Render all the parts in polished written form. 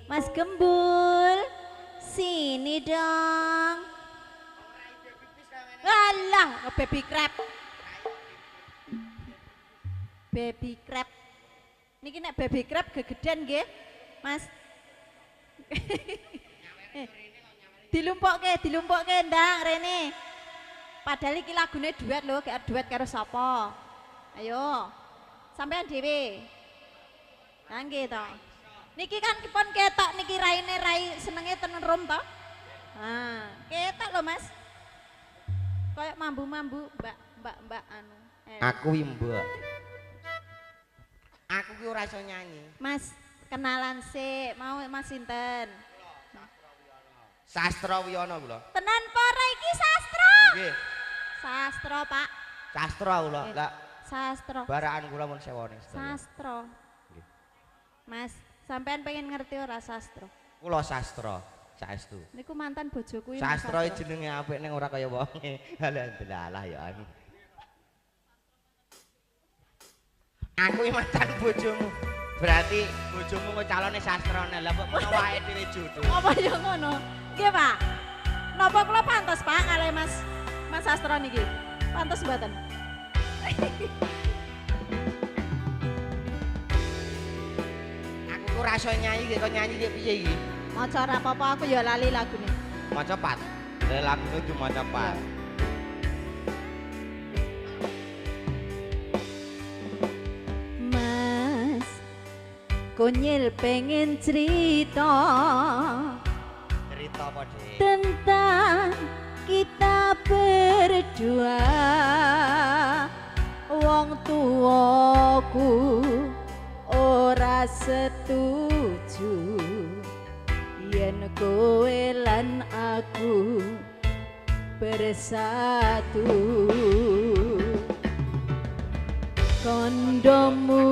Mas Gembul, sini dong. Alah, baby crab. Baby crab. Niki nek baby crab gegeden nggih, Mas. Dilumpukke ndang rene. Padahal iki lagune duet lho, gak duet karo sapa. Ayo. Sampean dhewe. Lah nggih to. Niki kan pun ketok niki raine rai senenge tenen rum to. Nah, ketok lho Mas. Kayak mambu-mambu, mbak anu. Aku wi mbak. Aku ki ora iso nyanyi. Mas, kenalan sik, mau Mas sinten? Sastra Wiyana kula. Tenan para iki sastra. Nggih. Sastra, Pak. Sastra kula. Lah sastra. barakan kula mun sewone. Sastra. Nggih. Mas, sampean pengen ngerti ora sastra? Kula sastra, saestu. Niku mantan bojoku iki. Sastra jenenge apik ning ora kaya wonge. Alhamdulillah ya aku. Aku iki mantan bojomu. Berarti bojomu kok calone sastrane. Lah kok menawa wae dhewe jodoh. Apa ya ngono? Nggih, Pak. Napa kula pantes, Pak, kalih Mas sastra niki? Pantes mboten? Aku ora iso nyanyi kok nyanyi ki piye iki? Maca ora apa-apa, aku ya lali lagune. Maca pat. Lah lagune cuma maca pat. Mas, konyil pengen cerita Cerita apa, Dik? tentang kita berdua. Wong tuaku ora setuju yen kowe lan aku bersatu. Kondomu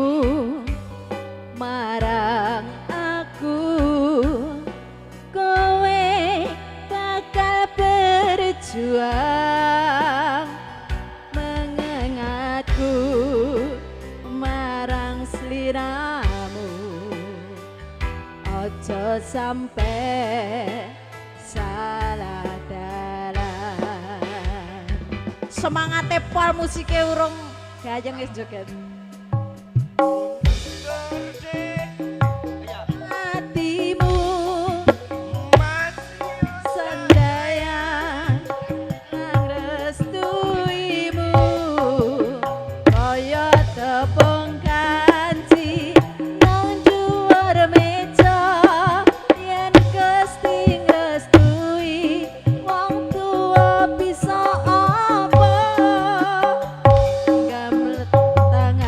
marang aku, kowe bakal berjuang mengingatku marang sliramu. Ojo sampe salah dalan. Semangate pol musike urung gayeng wis joget. Hatimu sendayang ngrestuimu kaya tepung kanci nang dhuwur meja. Yen Gusti ngrestui wong tuwa bisa apa gamlet tangan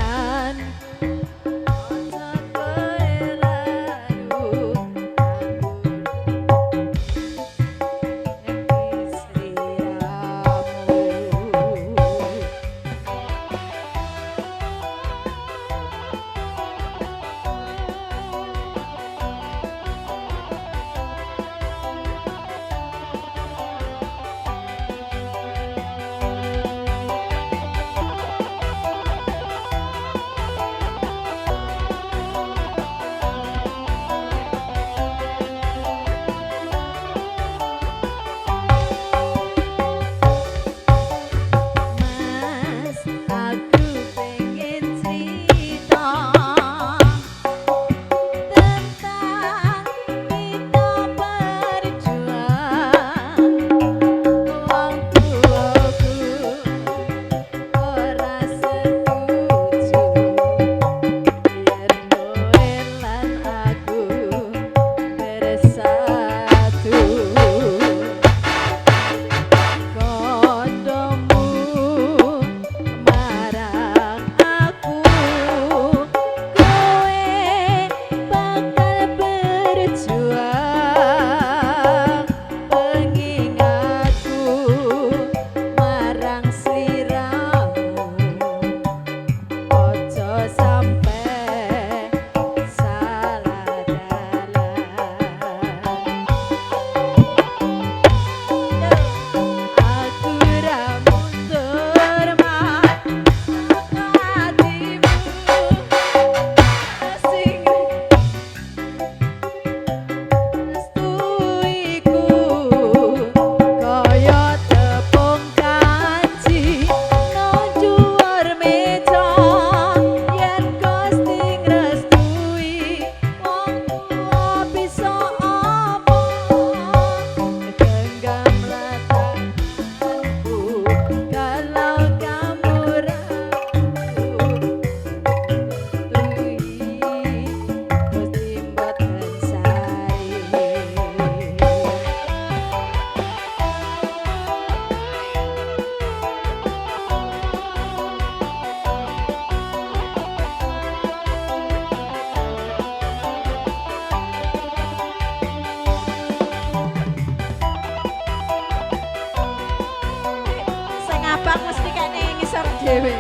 dhewe.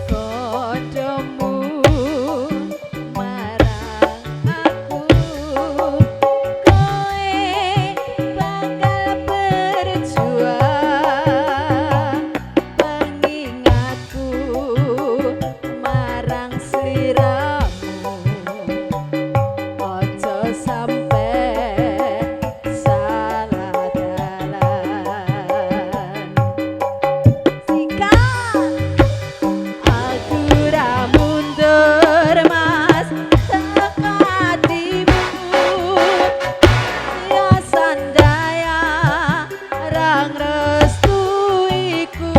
Kodomu marang aku, koe bakal berjuang pengingatku marang sliramu. Ojo sampe salah dalan. Sikat aku ra mundur mas teko atimu, ya sandaya rang restuiku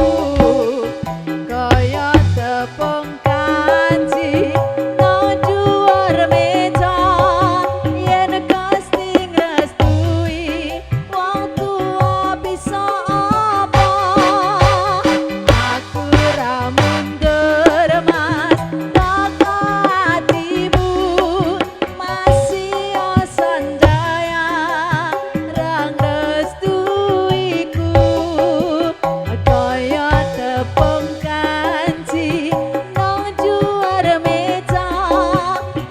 kaya tepung kanji nang dhuwur meja. Yen Gusti ngrestui wong tuwa bisa apa? Aku ra mundur mas teko atimu, masih sandaya rang restuiku kaya tepung kanji nang dhuwur meja.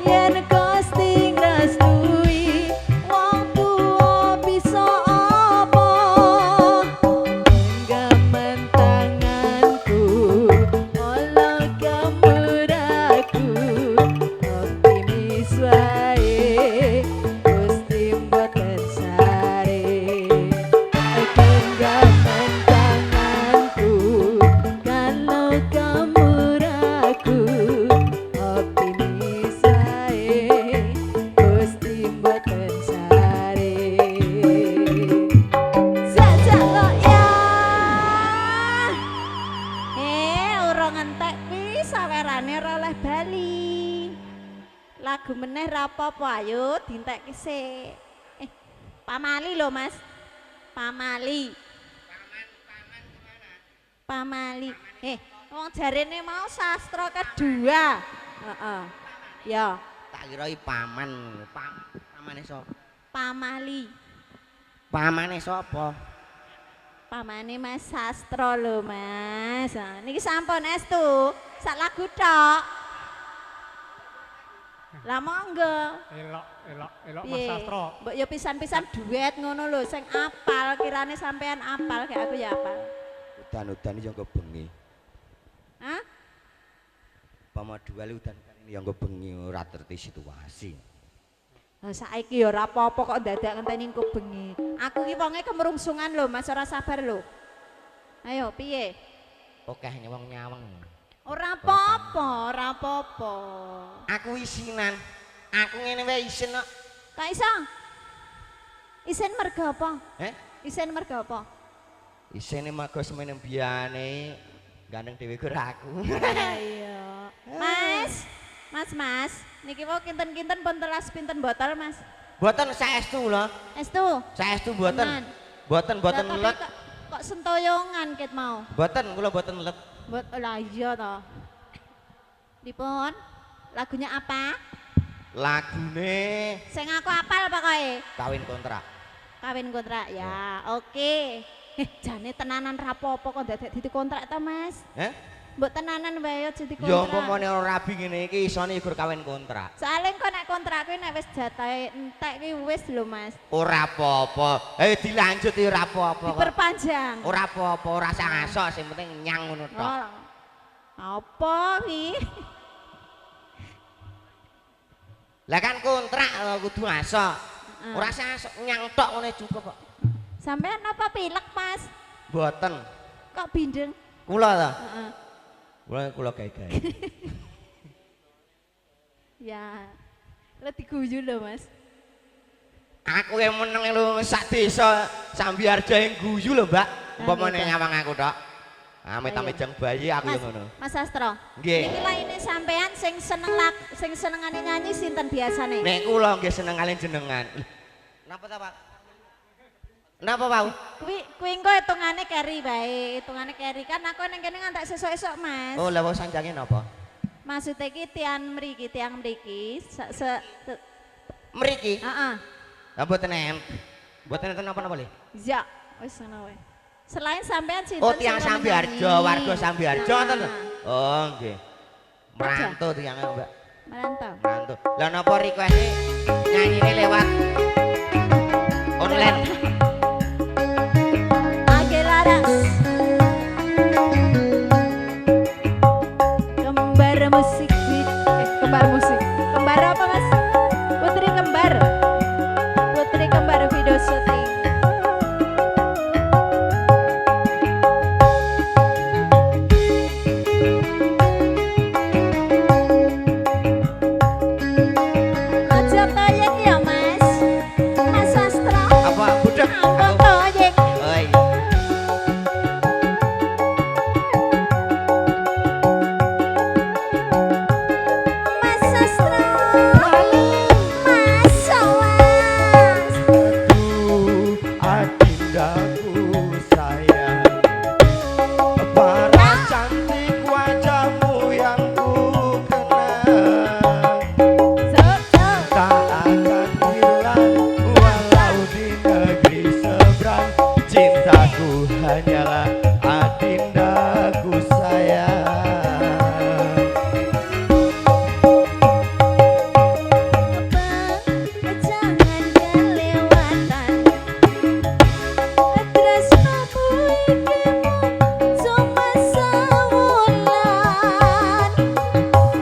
Yen Gusti ngrestui wong tuwa bisa apa? Genggaman tanganku olok gamuraku, optimis wae Gusti mboten sare. Genggaman tanganku kalau gamuraku, optimis wae Gusti mboten sare. Jajak kok ya. Urung entek pi sawerane ora oleh bali. Lagu meneh ra apa-apa, ayo dientekke sik. Pamali lho, Mas. Pamali. Pamali. Wong jarene mau sastra kedua. Heeh. Ya, Tak kira paman. Pamane sapa? Pamali. Pamane sapa? Pamane Mas Sastro lho Mas. Nah, niki sampun estu, sak lagu tok. Lah monggo. Elok Mas Piye? Sastro. Mbok ya pisan-pisan duet ngono lho sing apal, kirane sampean apal kayak aku ya apal. Udan-udan iki yo bengi. Hah? Pama duel udan kene yo bengi ora terti situasi. Lah saiki ya ora apa-apa kok dadak ngenteni engko bengi. Aku ki wonge kemerungsungan lho Mas, ora sabar lho. Ayo piye? Okeh nyawang nyawang. Ora apa-apa, ora apa-apa. Aku isinan. Aku ngene wae isin kok. Kak iso? Isin merga apa? Isin merga apa? Isine mago semene biyane gandeng dhewe ora aku. Iya. Mas, niki wau kinten-kinten pun telas pinten botol, Mas? Mboten saestu lho. Estu. Saestu mboten. Tenan. Mboten Lah, tapi let. kok sentoyongan ket mau? Mboten kula mboten let. Lah iya to. Dipun, lagunya apa? Lagune Sing aku apal pokoke. kawin kontrak. Kawin kontrak ya. Oke. Jane tenanan rapopo kok dadak dikontrak ta, Mas? Mbok tenanan wae aja dikontrak. Ya umpamane ora rabi ngene iki isone gur kawin kontrak. Soale engko nek kontrak kuwi nek wis jatahe entek kuwi wis lho, Mas. Ora apa-apa. Dilanjut ya ora apa-apa kok. Diperpanjang. Ora apa-apa, ora usah ngasok, sing penting nyang ngono tok. Oh, apa kuwi? Lah kan kontrak kudu ngasok. Ora usah ngasok nyang tok ngene cukup kok. Sampean apa pilek, Mas? Mboten. Kok bindeng? Kula ta? Heeh. Kula gawe-gawe. Ya. Lah diguyu lho, Mas. Aku yang meneng lho sak desa Sambiarjo yang guyu lho, Mbak. Umpamane nyawang aku tok. Amit-amit jeng bayi aku yang ngono. Mas Sastro. Nggih. Niki laine sampean sing senengane nyanyi sinten biasane? Nek kula nggih seneng kalian jenengan. Napa ta, Pak? Napa, Pak? Kuwi engko hitungane carry bae, hitungane carry kan aku ning kene ngantek sesuk-esuk, Mas. Oh, lha wong sanjange napa? Maksudnya ki tiang mriki Mriki. heeh. Lah mboten enten napa-napa le. Ya, wis ngono wae. Selain sampean sinten? Oh, tiang Sambiarjo, warga Sambiarjo ngoten lho. Oh, nggih. Merantau tiangnya, Mbak. Merantau. Lah napa request-e nyanyine lewat online? Age laras. Kembar musik. Kembar musik. Kembar apa, Mas? Putri kembar. Putri kembar video syuting. Aja toyek ya, Mas. Mas Sastra. Apa budek? Ampun toyek. Oi. Mas Sastra. Mas Sawas. Aduh, adindaku sayang. Para cantik wajahmu yang ku kenang. Zuk, zuk. Tak akan hilang walau di negeri seberang. Cintaku hanyalah adindaku sayang. Jangan kelewatan. Tresnamu ikimu cuma sewulan.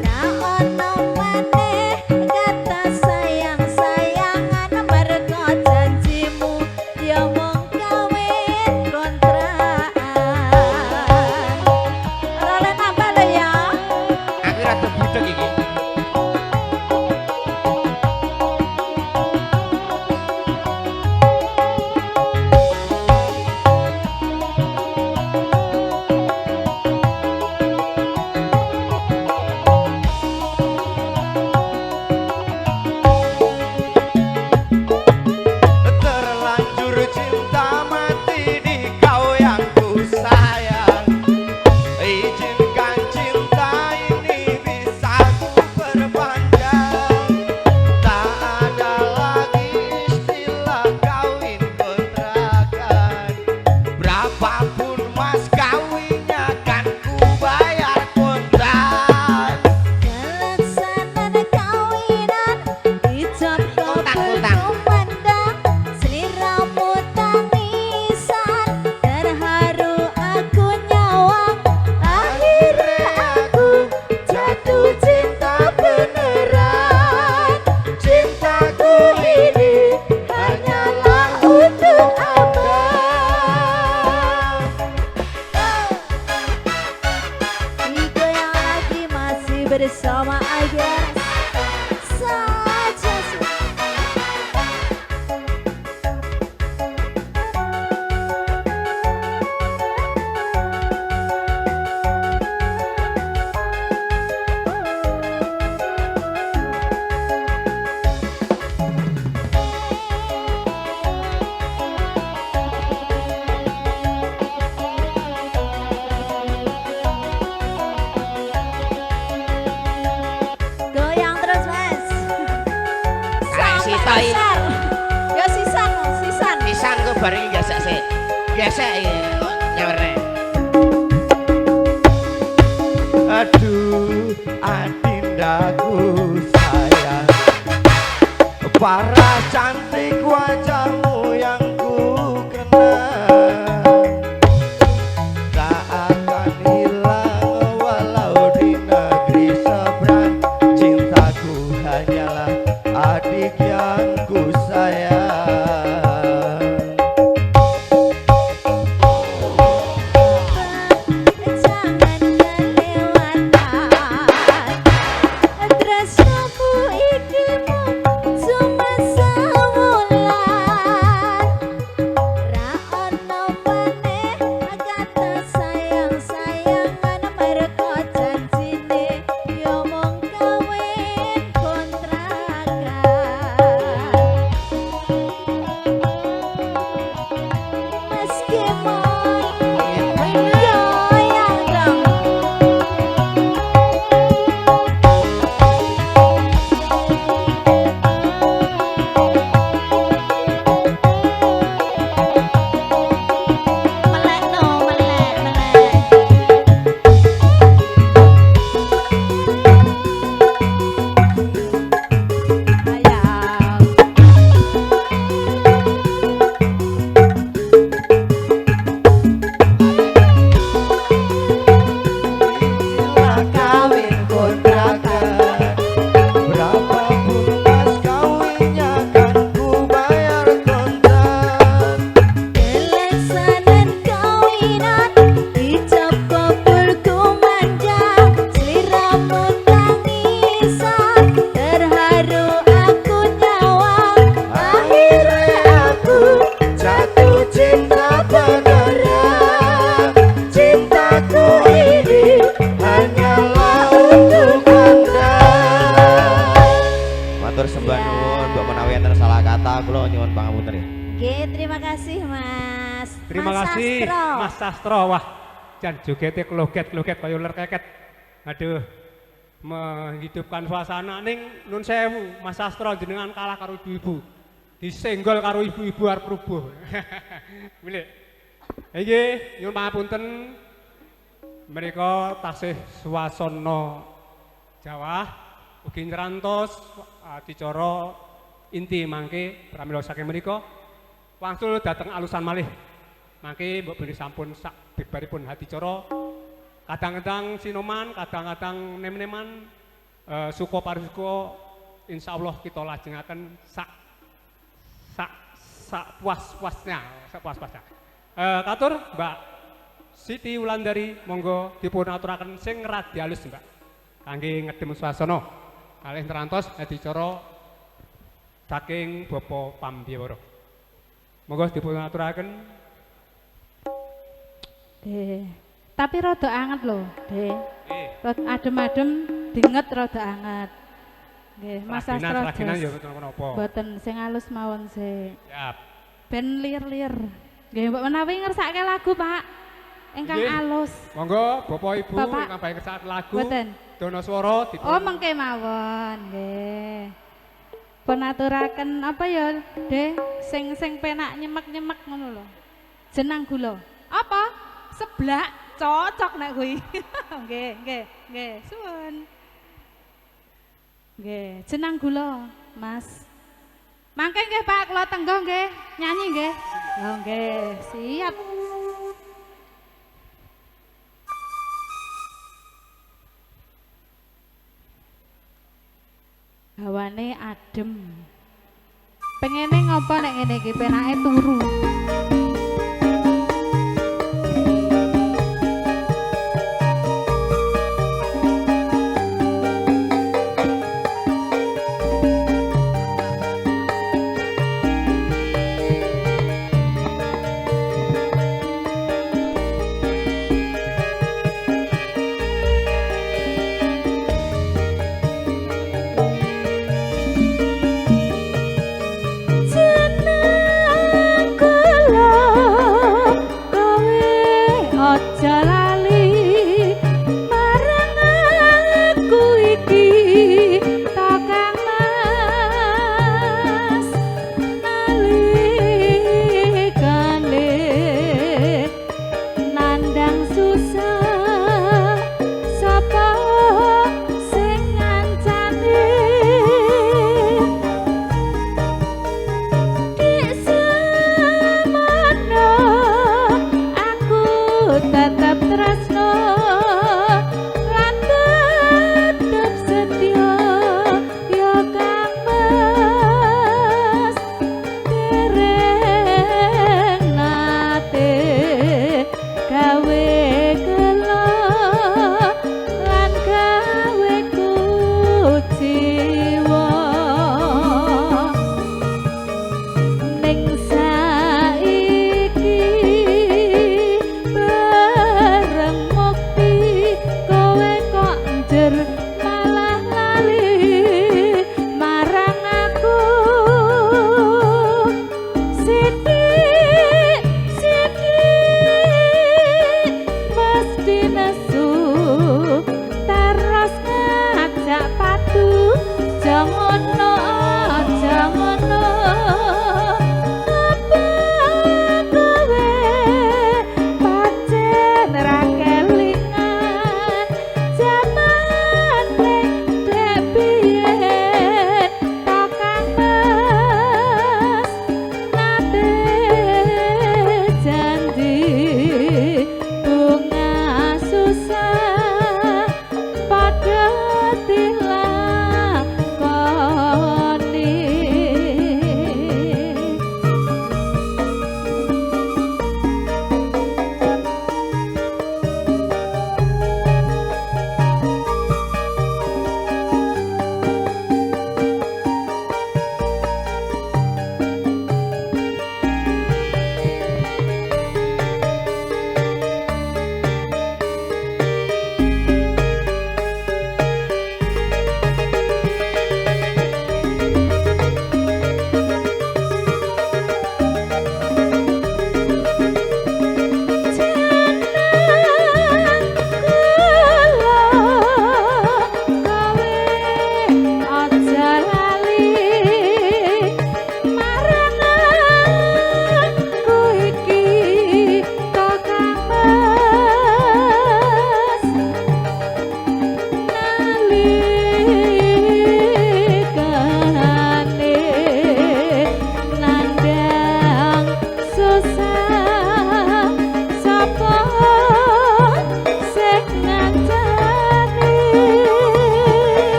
Ra ono maneh kata sayang-sayangan merga janjimu ya mung kawin kontrakan. Ora nambah lho ya. Aku rada budek iki. Terlanjur cinta mati di kau yang ku sayang. Izinkan cinta ini bisa ku perpanjang. Tak ada lagi istilah kawin kontrakan. Berapapun mas kawinnya kan ku bayar kontrak. Kelaksanan kawinan ijab kabul Kontang. kumandang sliramu tangisan terharu aku nyawang akhirnya aku jatuh cinta beneran. Cintaku ini hanyalah untuk abang. Digoyang lagi masih bersama Agas saja sih. Goyang terus, Mas. Kayak si Sampai Tai. besar. Ya sisan. Pisan ku bareng gesek sik. Gesek iki nyawerne. Aduh, adindaku sayang. Para cantik wajahmu yang ku kenang. Tak akan hilang walau di negeri seberang. Cintaku hanyalah adik yang ku sayang. Jangan kelewatan. Tresnamu ikimu cuma sewulan. pangapunten ya. Nggih, terima kasih Mas. Terima Mas kasih Sastro. Mas Sastro. Wah, jan jogete kloget-kloget kaya ular keket. Aduh. Menghidupkan suasana ning Nun Sewu, Mas Sastro jenengan kalah karo ibu-ibu. Disenggol karo ibu-ibu arep rubuh. Milih. Iki nyuwun pangapunten mriko tasih swasana Jawa ugi nyerantos adicara inti mangke pramila saking mriku wangsul dhateng alusan malih. Mangke mbok beli sampun sak bibaripun adicara kadang-kadang sinoman, kadang-kadang nem-neman suka parisuka insyaallah kita lajengaken sak puas-puasnya. Katur Mbak Siti Wulandari monggo dipun aturaken sing radi alus Mbak kangge ngedem swasana kalih nerantos adicara saking Bapak Pambiyawara. Monggo dipun aturaken. Tapi rada anget lho, Dek. Rada adem-adem, dinget rada anget. Nggih, Mas Sastro. Raginan ya menapa. Mboten sing alus mawon sik. Siap. Ben lir-lir. Nggih, mbok menawi ngersake lagu, Pak. Ingkang Nggih. alus. Monggo Bapak Ibu Bapak. ingkang badhe ngersakaken lagu. Mboten. Dono swara dipun. Oh, mengke mawon, nggih. Pun aturaken apa ya, Dek? Sing penak nyemek-nyemek ngono lho. Jenang gula. Apa? Seblak. Cocok nek kuwi. Nggih. Suwun. Nggih, jenang gula, Mas. Mangke nggih Pak, kula tenggo nggih, nyanyi nggih. Oh nggih, siap. Hawane adem. Pengene ngopo nek ngene iki penake turu. Jenengku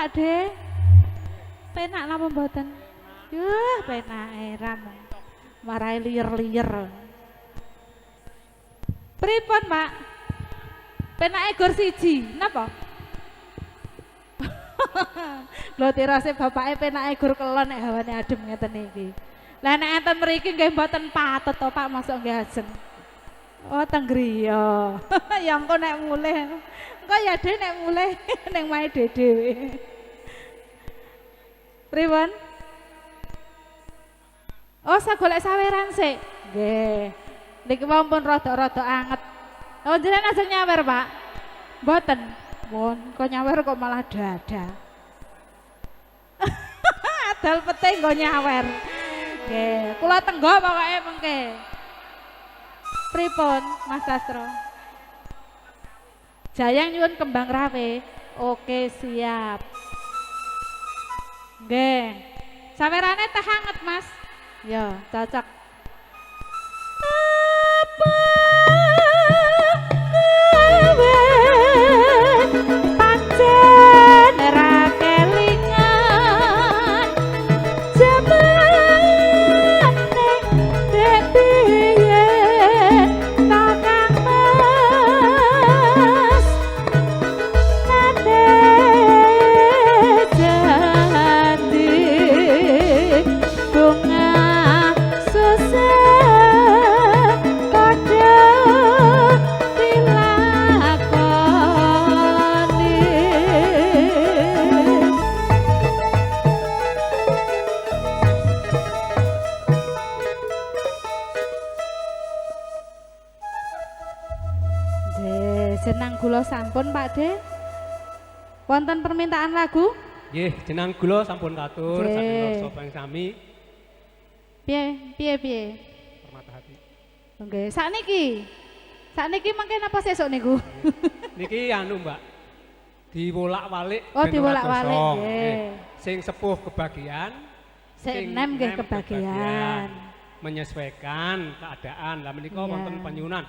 Pak De? Penak napa mboten? Yuh, penake ram. Marai liyer-liyer. Pripun, Pak? Penake gor siji, napa? Lho tirase bapake penake gur kelon nek hawane adem ngeten iki. Lah nek enten mriki nggih mboten patut to Pak masuk nggih ajeng. Oh teng griya. Ya engko nek mulih. Engko ya dhe nek mulih ning mae dhewe. Pripun? Oh sagolek saweran sik. Nggih. Niki pun rada-rada anget. Oh jenengan ajeng nyawer, Pak? Mboten. Mun kok nyawer kok malah dada. Adal pete nggo nyawer. Nggih, kula tenggo pokoke mengke. Pripun, Mas Sastro? Jayang nyuwun kembang rawe. Oke, siap. Nggih. Sawerane teh hangat, Mas. Ya, cocok. Apa kowe pancen ra kelingan jamane dek biyen ta Kang Mas nate janji bunga susah padha dilakoni. Jenang kula sampun Pak De. Wonten permintaan lagu? Nggih, jenang kula sampun katur Nggih. saking sapa yang sami Piye? Permata Hati. Nggih, sakniki mangke napa sesuk niku? Niki anu, Mbak. Diwolak-walik. Oh, ben ora diwolak-walik, gosong. nggih. Sing sepuh kebagian, Sing enem nggih kebagian. Menyesuaikan keadaan. Lah menika Iya. wonten penyunan.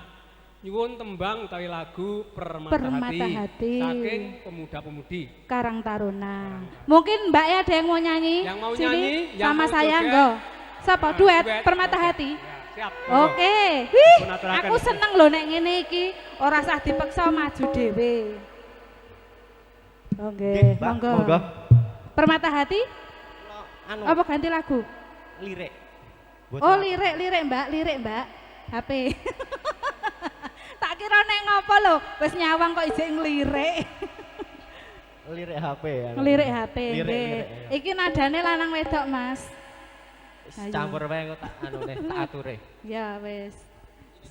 Nyuwun tembang utawi lagu Permata, Permata Hati. saking pemuda-pemudi. Karang Taruna. Mungkin Mbak ya ada yang mau nyanyi? Yang mau Sini, nyanyi, yang sama mau saya joget. enggak? Siapa? Nah, Duet Permata Hati. Ya, siap. monggo. Oke. Wih, Pun aturaken. aku seneng loh nek ngene iki ora usah dipaksa maju dhewe. Oke, Nggih, Mbak, monggo. monggo. Permata Hati? Anu, Apa ganti lagu? lirik. Oh, lirik Mbak. HP. Tak kira nek ngopo lho, wis nyawang kok isih nglirik. Lirik HP ya. Ngelirik HP. Lirik, nggih. lirik, ya. Iki nadane lanang wedok, Mas. Ayo. Campur wae kok tak anu tak ature. Ya wis.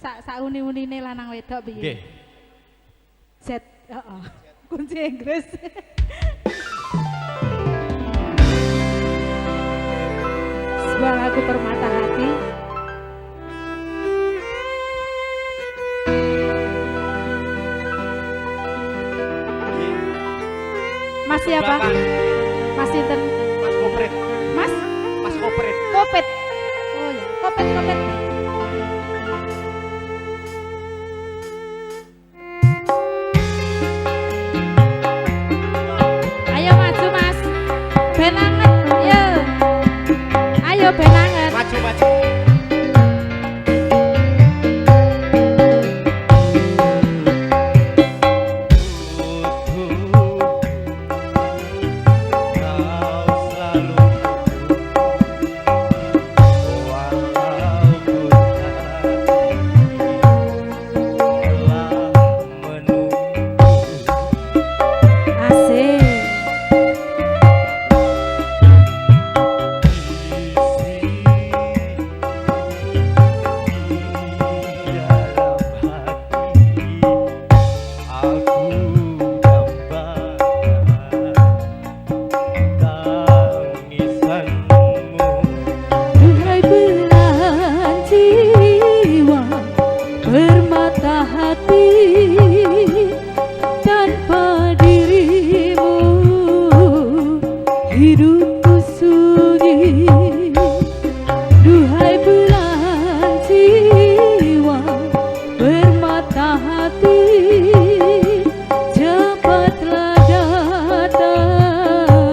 Sak uni-unine lanang wedok piye? Nggih. Z. Heeh. Kunci Inggris. Sebuah lagu Permata Hati. Mas siapa? Bapak, Mas Sinten? Mas Kopret. Mas Mas Kopret. Kopet. Oh ya, Kopet. Ayo maju Mas. Benanget, yo. Ayo benanget. Maju. Asik. Duhai belahan jiwa Permata hati tanpa dirimu hidupku sunyi. Duhai belahan jiwa Permata hati cepatlah datang.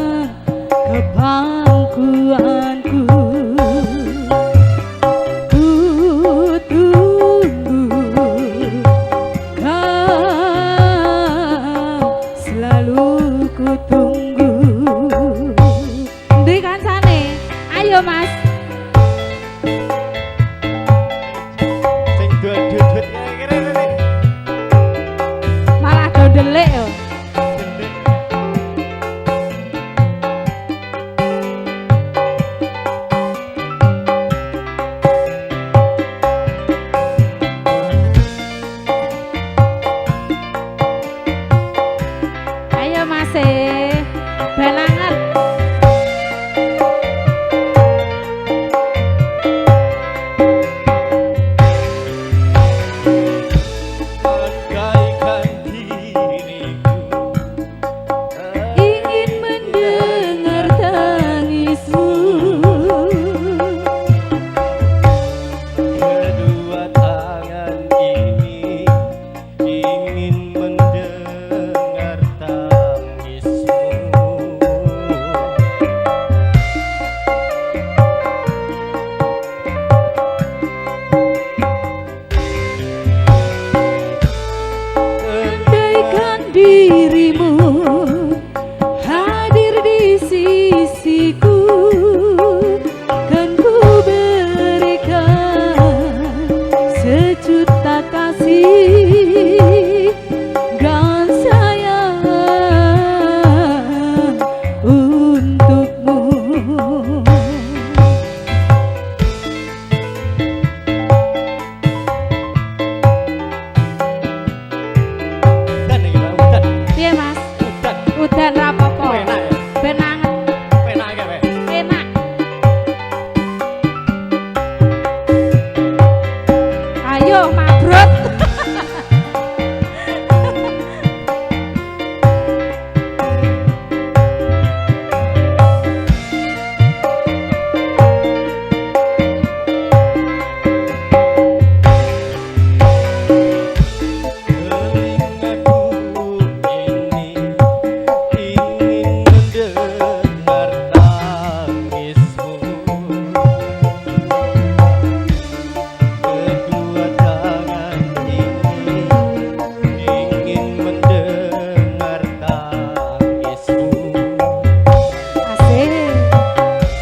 dan sayang untukmu. Dan iki Pak, udan. Piye Mas? Udan. Udan rapopo. Enak ya? Ben anget, Penak iki, Pak. enak. Ayo mabrut. Telingaku ini ingin mendengar tangismu. Kedua tangan ini ingin mendengar tangismu. Asik.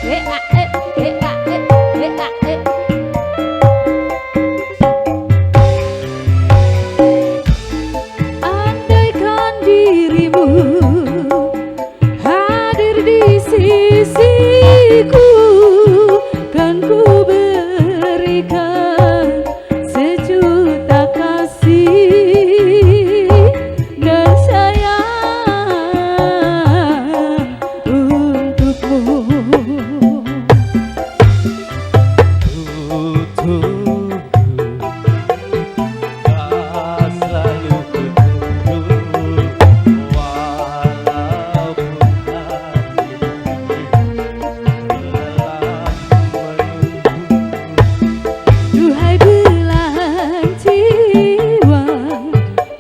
E-A-E, E-A-E, E-A-E. Andaikan dirimu hadir di sisiku, kan ku berikan sejuta kasih dan sayang untukmu. Tunggu, tak selalu kutunggu, walaupun hati lelah menunggu. Duhai belahan jiwa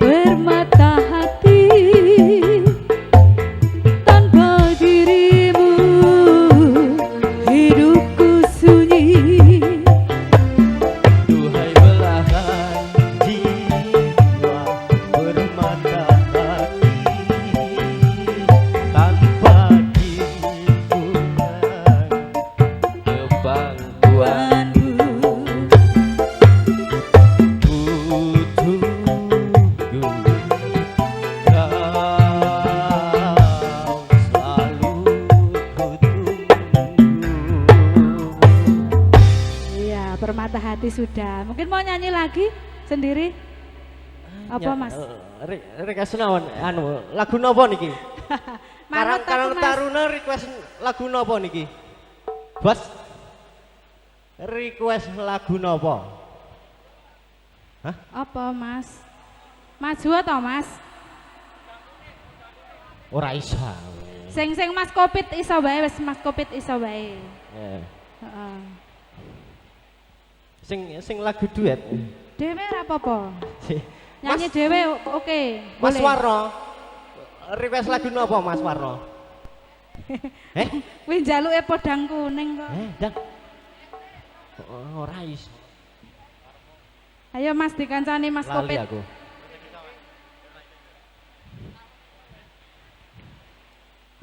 bermata hati, tanpa dirimu hidupku sunyi. Duhai belahan jiwa bermata hati, tanpa dibuat kebangkuan. Kutunggu kau selalu kutunggu. Iya, bermata hati sudah. Mungkin mau nyanyi lagi sendiri? Apa Mas? Request naon anu lagu napa niki? Manut Karang aku, Mas. Taruna request lagu napa niki? Bos. Request lagu napa? Hah? Apa Mas? Maju atau Mas? Ora iso. Sing Mas Kopit iso bae, wis Mas Kopit iso bae. Eh, Heeh. Sing lagu duet. Dewe ora apa-apa. Nyanyi Mas, dhewe oke, Mas boleh. Warno. Request lagu napa Mas Warno? Kuwi njaluke podang kuning kok. Dan ora iso. Ayo Mas dikancani Mas Lali Kopit. aku.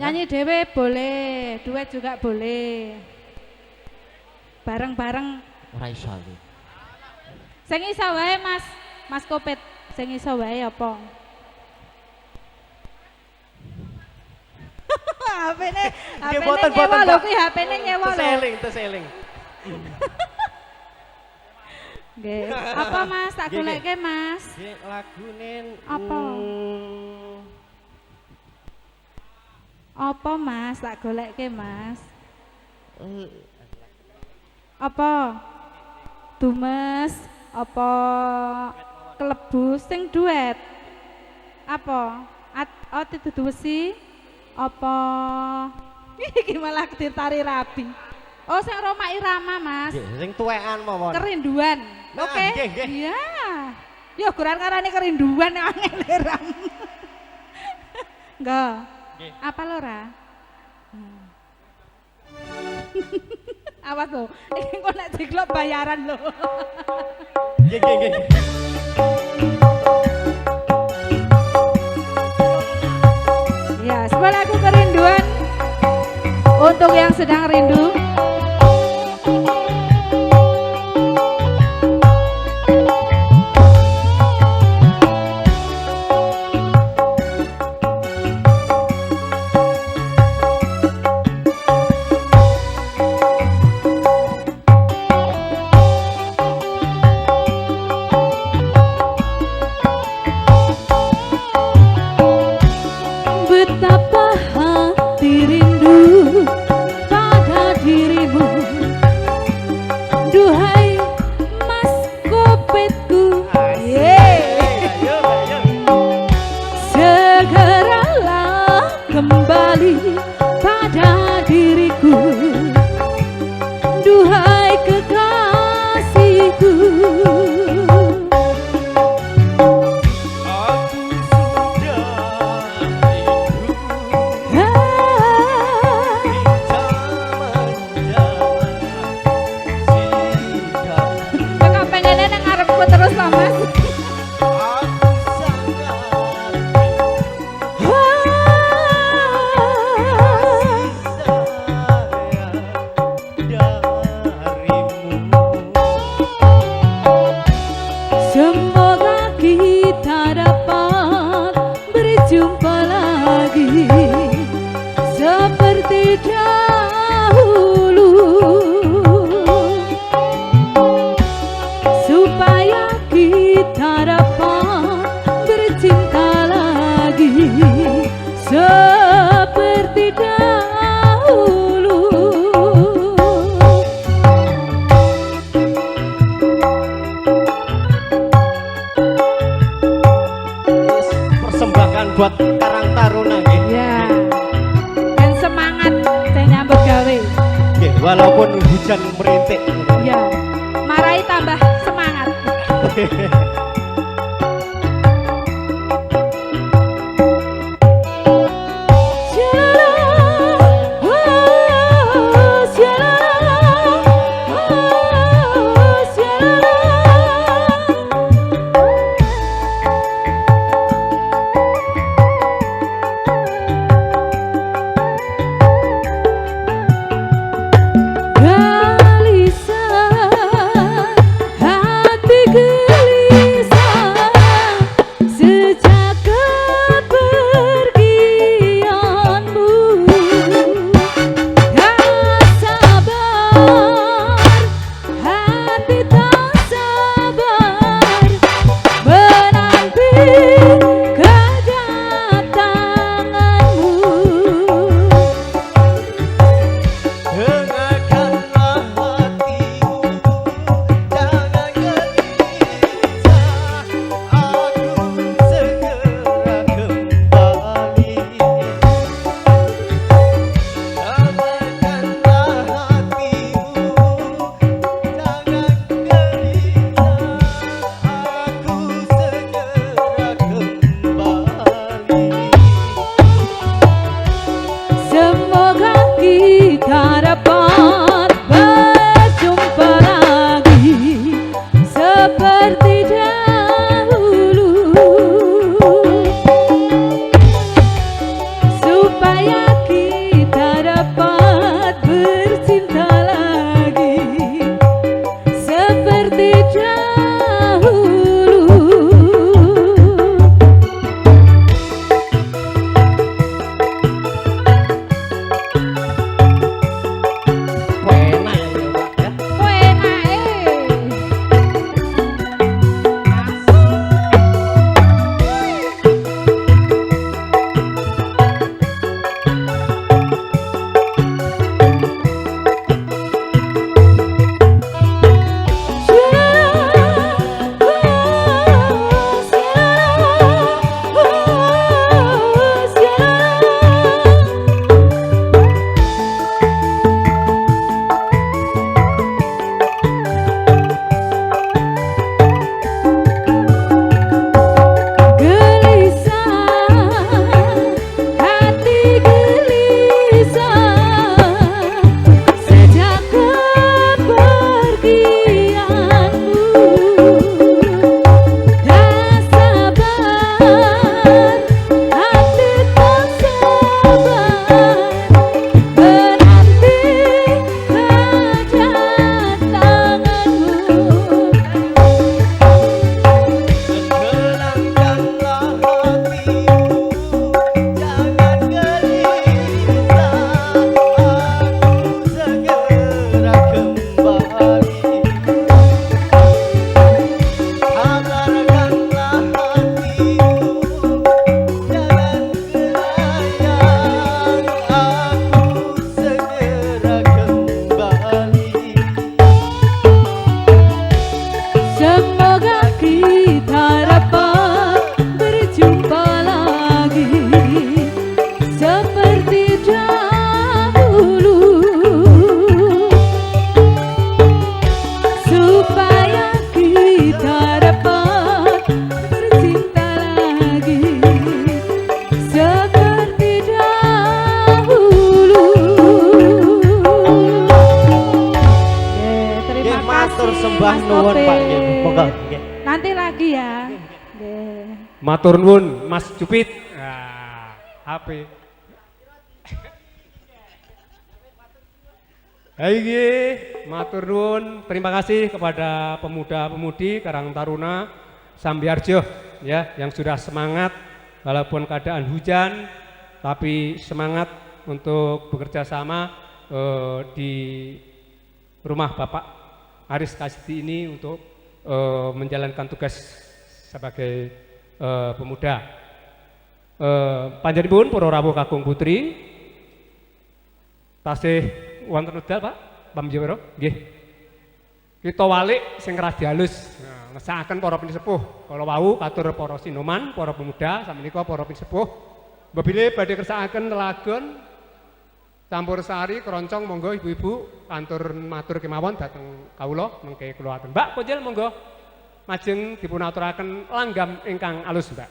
Nyanyi dhewe boleh, duet juga boleh. Bareng-bareng. Ora iso aku. Sing iso wae Mas, Mas Kopit. Sing iso wae apa? HP-ne, HP-ne boten, nyewa boten, lho Mbak. kuwi HP-ne nyewa lho. Teseling. Nggih. Apa Mas? Tak Nggih, goleke Mas. Nggih, lagune Apa? Apa Mas? Tak goleke Mas. Apa? Dumes, apa klebu sing duet? Apa? Oh itu wesi? Apa? Iki malah ditari rabi. Oh sing Roma Irama Mas. Nggih, sing tuwekan mawon. Kerinduan. Nah, Oke. nggih, nggih. Iya. Ya guran karane kerinduan angel Ram. Enggak. Nggih. Apa lo Ra? Awas lo, ini kok nek diglok bayaran lo. Nggih. Ya, sebuah lagu kerinduan untuk yang sedang rindu. buat Karang Taruna nggih. Ya. Dan semangat saya nyambut gawe. Nggih, walaupun hujan merintik. Ya. Marai tambah semangat. sembah nuwun Pak nggih. Monggo nggih. Nanti lagi ya. Nggih. Matur nuwun Mas Jupit. Nah, HP. Haiki, matur nuwun, terima kasih kepada pemuda-pemudi Karang Taruna Sambiarjo ya yang sudah semangat walaupun keadaan hujan tapi semangat untuk bekerja sama di rumah Bapak Aris Kasidi ini untuk menjalankan tugas sebagai pemuda. Panjenenganipun para rawuh kakung putri tasih wonten wekdal Pak Pamjawara nggih. kita walik sing radi halus. Nah, ngesakaken para pinsepuh. Kala wau katur para sinoman, para pemuda, samenika para pinsepuh. Mbabile badhe kersakaken lelagon campur sari keroncong monggo ibu-ibu kantur matur kemawon dhateng kawula mengke kula atur. Mbak Kunjil monggo majeng dipunaturaken langgam ingkang alus, Mbak.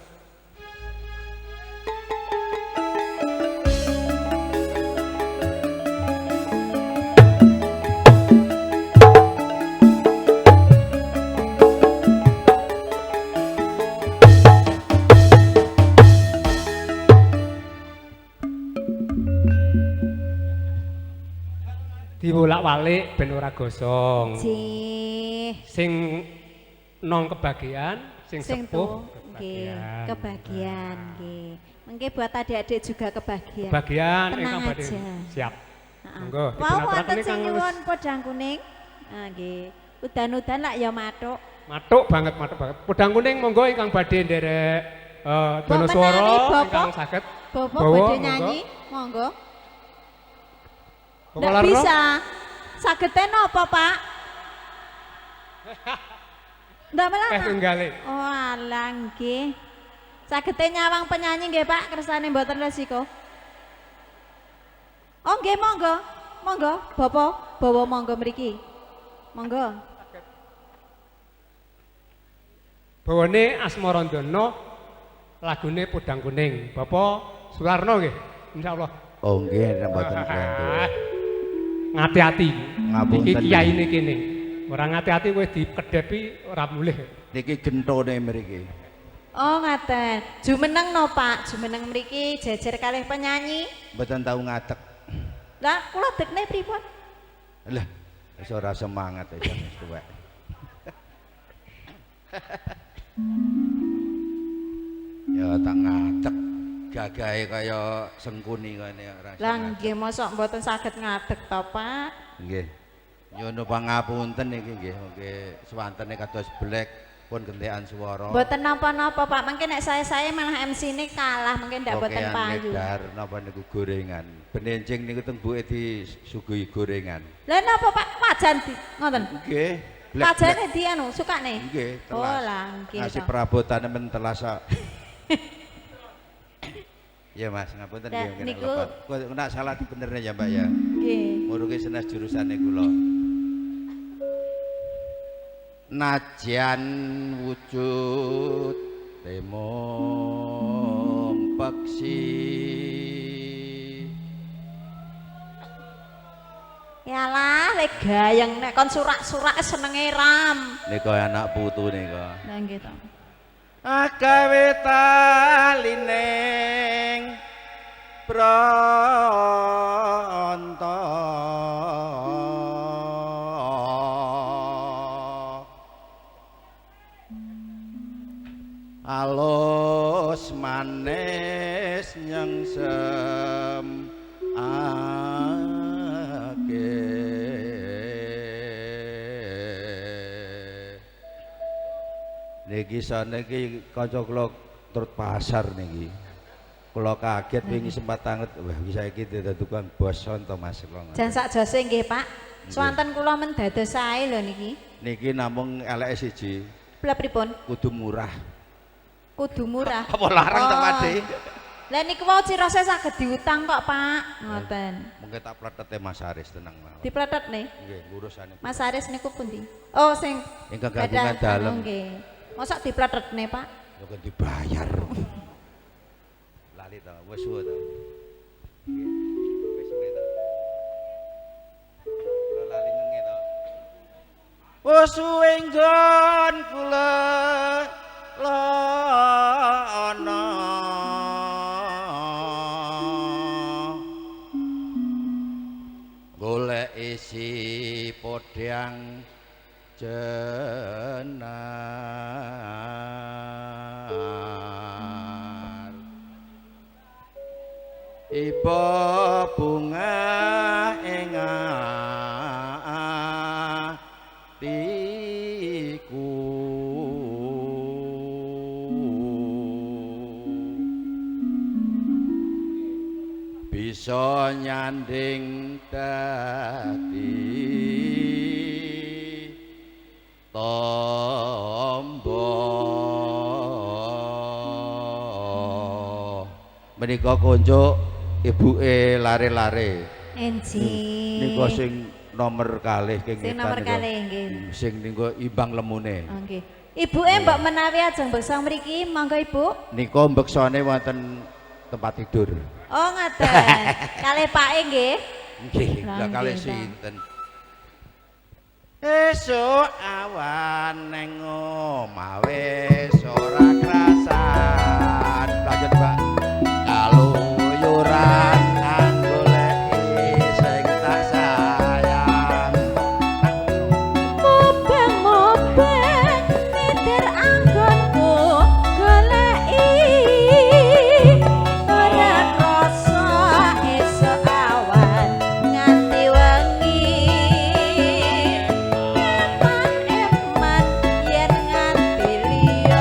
Diwolak-walik ben ora gosong. Jih. Sing nong kebagian, sing Sing sepuh nggih, kebagian nggih. Mengke buat adik-adik juga kebagian. Kebagian Tenang ingkang badhe aja. siap. Heeh. Monggo Wau dipunaturaken wonten sing ingkang nyuwun podang kuning. Ah nggih. Udan-udan lak ya matuk. matuk banget. Podang kuning monggo ingkang badhe nderek dono swara Bapak. ingkang saged. Bapak Bawa, badhe monggo. nyanyi, monggo. Bapak Ndak Larno, bisa. Sagete napa, Pak? Ndak melana. tunggale. Oh, alah nggih. Sagete nyawang penyanyi nggih, Pak, kersane mboten resiko. Oh, nggih, monggo. Monggo, Bapak, bawa monggo mriki. Monggo. Bawane Asmarandana lagune Podang Kuning. Bapak Sularno nggih. Insyaallah. Oh nggih mboten klentu. Ngati-ati. Ngapunten. Iki kiyaine kene. Ora ngati-ati kowe dikedepi ora mulih. Niki gentone mriki. Oh, ngaten. Jumeneng no, Pak. Jumeneng mriki jejer kalih penyanyi. Mboten tau ngadeg. Lah, kula dekne pripun? Lah, wis ora semangat wis tuwek. Ya tak ngadeg. Gagahe kaya sengkuni kene ora. Lah nggih mosok mboten saged ngadeg to, Pak. Nggih. Nyuwun pangapunten iki nggih, mengke swantene kados blek pun gentekan swara. Mboten napa-napa, Pak. Mungkin nek saya malah MC-ne kalah, mungkin ndak mboten payu. Dar napa niku gorengan. Benencing niku teng buke disuguhi gorengan. Lah napa, Pak? Wajan di ngoten. Nggih. Blek. Wajane di anu, sukane. Nggih, Oh, telas. lah nggih. Ngasih toh. perabotane men telas. Ya Mas, ngapunten Lah, nggih niku- lepet. Kok nek salah dibenerne ya, Mbak ya. Nggih. Muruke senes jurusane kula. Najan wujud temong peksi. Yalah, lek gayeng nek kon surak-surak senenge ram. Nika anak putu nika. Lah nggih to. Agawe talining pronto alus manis nyengsem niki saniki kanca kula turut pasar niki. Kula kaget wingi sempat tanget, wah iki saiki dadi tukang boson to Mas kula. Jan sak jose nggih, Pak. Swanten kula men dados sae lho niki. Niki namung eleke siji, Lah pripun? kudu murah. Kudu murah. Apa larang to, Oh. Pakde? Lah niku wau cirose saged diutang kok, Pak. Ngoten. Mengke tak pletete Mas Aris tenang mawon. Diplethetne. Nggih, ngurusane. Mas Aris niku pundi? Oh, sing Ingkang gabungan gadah dalem. anu nggih. Mosok diplethetne, Pak? Ya kan dibayar. Lali to, wis suwe to. Nggih. Wis suwe to. Kula lali ngene to. Wis suwe nggon kula lono. Golek isi podang jenar iba bunga ing atiku bisa nyanding dadi Menika konco ibuke lare-lare. Enji. Nika sing nomor kalih Sing kengetan nomor nika. kalih nggih. Sing nika imbang lemune. Oh, nggih. Ibuke mbok menawi ajeng beksa mriki, monggo Ibu. Nika mbeksane wonten tempat tidur. Oh, ngoten. Kalih Pake nggih. Nggih, Lah, lah kalih nggih, Pak. sinten? Esuk awan neng omah wis ora krasan. Lanjut, Pak. Kaluyuran anggoleki sing tak sayang. Mobeng-mobeng ngider anggonku goleki. Ora krasa esuk awan nganti wengi. Eman-eman yen nganti liya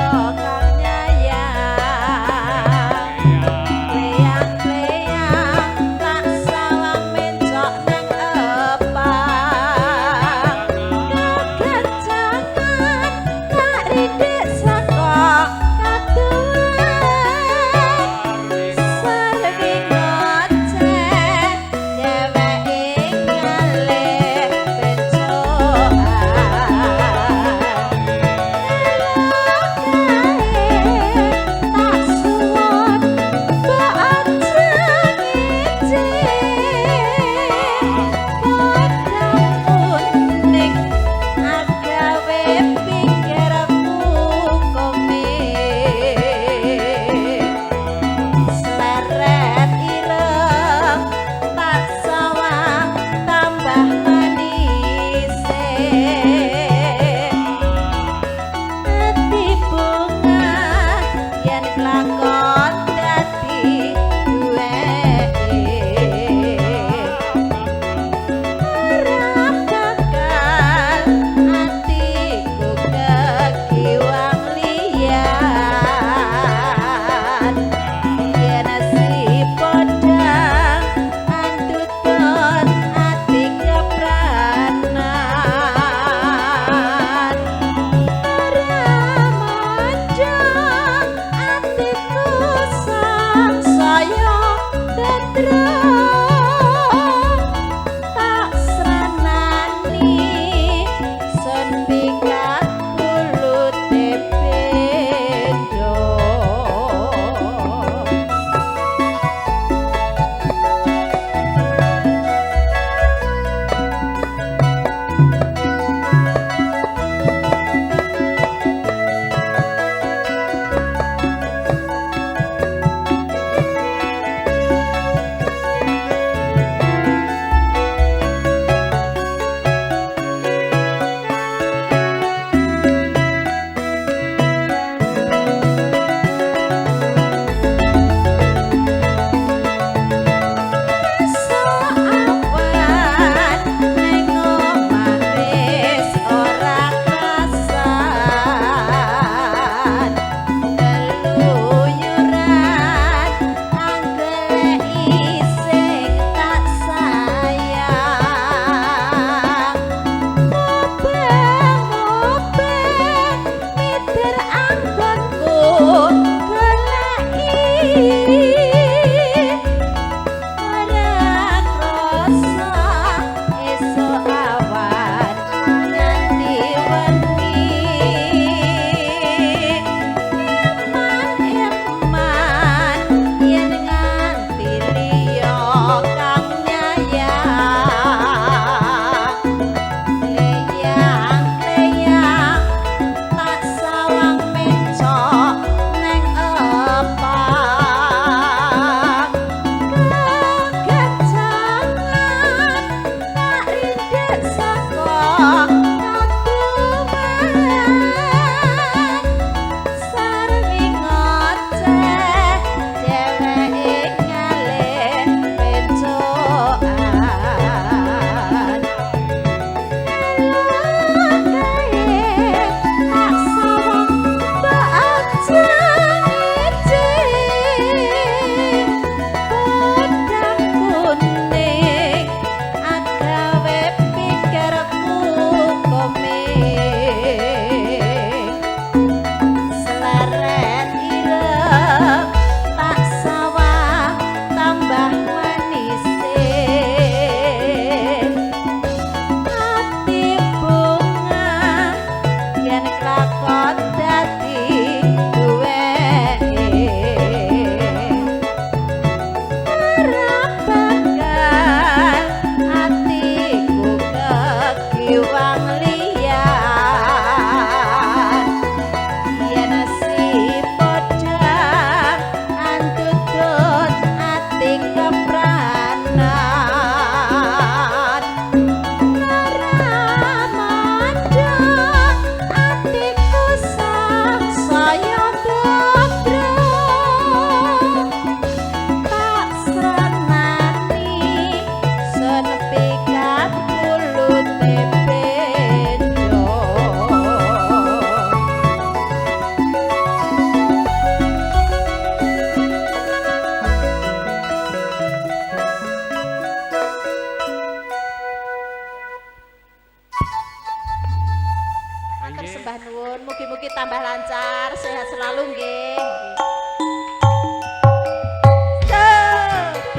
matur sembah nuwun. Mugi-mugi tambah lancar, sehat selalu nggih.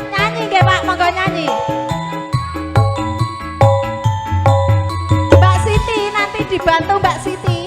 Nyanyi nggih Pak, monggo nyanyi. Mbak Siti nanti dibantu Mbak Siti.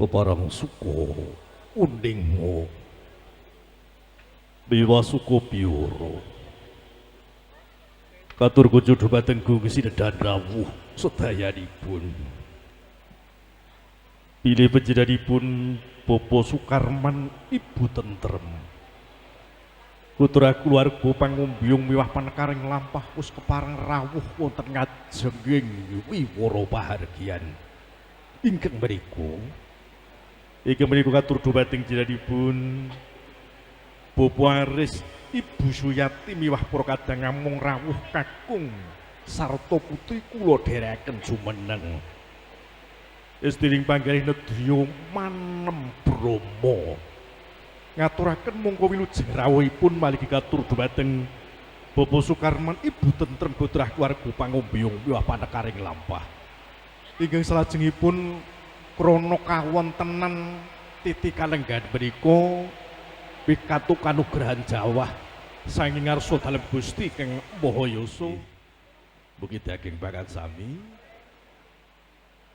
Parang suko undingmu biwa suko pioro katur kujo dhumateng Gusti Sinedan rawuh sedayanipun pilih panjenenganipun Bapak Sukarman Ibu tentrem Putra keluarga pangumbyung miwah panekaring lampah wis kepareng rawuh wonten ngajenging wiwara pahargyan. Ingkang mriku katur dhumateng jiranipun Bapak Aris Ibu Suyati miwah para kadang ngamung rawuh kakung sarta putri kula dherekaken jumeneng. Istiring panggalih nedya Manem Brama ngaturaken mongko wilujeng rawuhipun malih katur dhumateng Bapak Sukarman Ibu Tentrem putra keluarga pangumbyung miwah panekaring lampah. Ingkang salajengipun krana kawontenan titi kalenggan menika pikatuk kanugrahan Jawa saking ngarsa dalem Gusti Kang Maha Yasa. Mugi daging bakat sami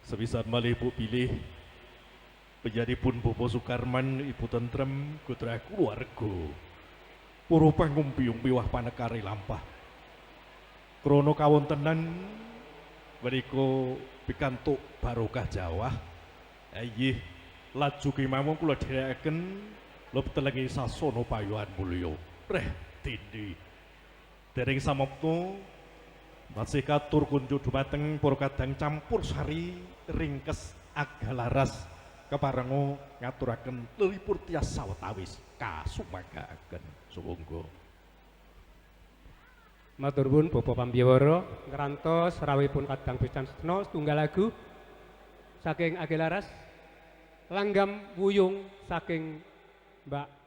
sepisan malih Bu pilih penjadipun Bapak Sukarman Ibu Tentrem putra keluarga para pangumbyung miwah panekari lampah. Krana kawontenan menika pikantuk barokah Jawa. Inggih laju kemawon kula dherekaken lebtelengi sasana payuhan mulya. Reh dindi dereng samapta masih katur kunjuk dhumateng para kadang campur sari ringkes agalaras keparenga ngaturaken lelipur tias sawetawis kasumanggaken sumangga. Matur nuwun Bapak Pambiyawara ngrantos rawuhipun kadang Becan Setna setunggal lagu saking Agelaras langgam wuyung saking Mbak